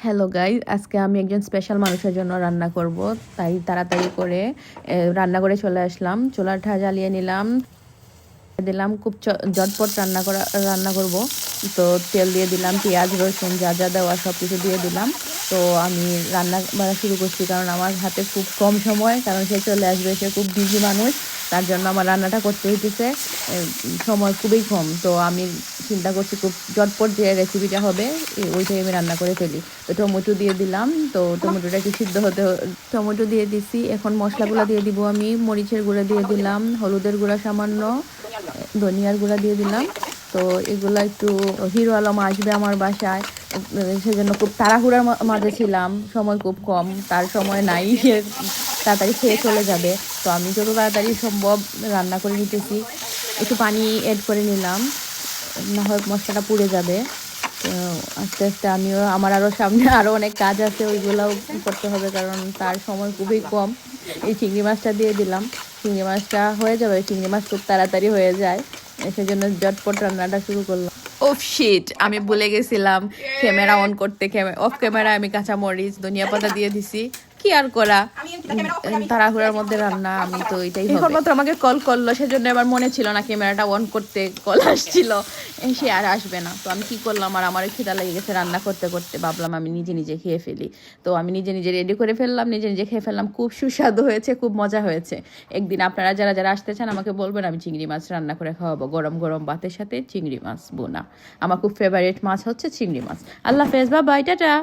Hello guys, আজকে আমি একজন স্পেশাল মানুষের জন্য রান্না করব। তাই তাড়াতাড়ি করে রান্না করে চলে আসলাম। চুলাটা জ্বালিয়ে নিলাম, দিলাম খুব ঝটপট রান্না করব। তো তেল দিয়ে দিলাম, পেঁয়াজ রসুন যা যা দেওয়া সব কিছু দিয়ে দিলাম। তো আমি রান্না বাড়া শুরু করছি, কারণ আমার হাতে খুব কম সময়, কারণ সে চলে আসবে, সে খুব বিজি মানুষ। তার জন্য আমার রান্নাটা করতে হইতেছে, সময় খুবই কম। তো আমি চিন্তা করছি খুব ঝটপট যে রেসিপিটা হবে ওইটাই আমি রান্না করে ফেলি। তো টমেটো দিয়ে দিলাম, তো টমেটোটা একটু সিদ্ধ হতে টমেটো দিয়ে দিছি। এখন মশলাগুলো দিয়ে দিব আমি। মরিচের গুঁড়া দিয়ে দিলাম, হলুদের গুঁড়া সামান্য, ধনিয়ার গুঁড়া দিয়ে দিলাম। তো এগুলো একটু, হিরো আলম আসবে আমার বাসায়, সেজন্য খুব তাড়াহুড়ার মাঝে ছিলাম, সময় খুব কম, তার সময় নাই, সে তাড়াতাড়ি খেয়ে চলে যাবে। তো আমি যত তাড়াতাড়ি সম্ভব রান্না করে নিতেছি। একটু পানি অ্যাড করে নিলাম, না হয় মশলাটা পুড়ে যাবে। তো আস্তে আস্তে আমার আরও সামনে আরও অনেক কাজ আছে, ওইগুলোও করতে হবে, কারণ তার সময় খুবই কম। এই চিংড়ি মাছটা দিয়ে দিলাম, চিংড়ি মাছটা হয়ে যাবে, চিংড়ি মাছ খুব তাড়াতাড়ি হয়ে যায়, সেজন্য ঝটপট রান্নাটা শুরু করলাম। ওফ শিট, আমি ভুলে গেছিলাম ক্যামেরা অন করতে। অফ ক্যামেরা আমি কাঁচামরিচ ধনিয়া পাতা দিয়ে দিছি। কি আর করা, তাড়াহুড়ার মধ্যে রান্না, আমি তো এটাই হবে। এখন মাত্র আমাকে কল করলো, সেজন্য আমার মনে ছিল না ক্যামেরাটা অন করতে, কল আসছিল, সে আর আসবে না। তো আমি কি করলাম, আমার খিদা লেগে গেছে, রান্না করতে করতে ভাবলাম আমি নিজে নিজে খেয়ে ফেলি। তো আমি নিজে নিজে রেডি করে ফেললাম, নিজে নিজে খেয়ে ফেললাম। খুব সুস্বাদু হয়েছে, খুব মজা হয়েছে। একদিন আপনারা যারা যারা আসতে চান আমাকে বলবেন, আমি চিংড়ি মাছ রান্না করে খাওয়াবো, গরম গরম ভাতের সাথে চিংড়ি মাছ বোনা। আমার খুব ফেভারিট মাছ হচ্ছে চিংড়ি মাছ। আল্লাহ হাফেজ, বাই বাই, টাটা।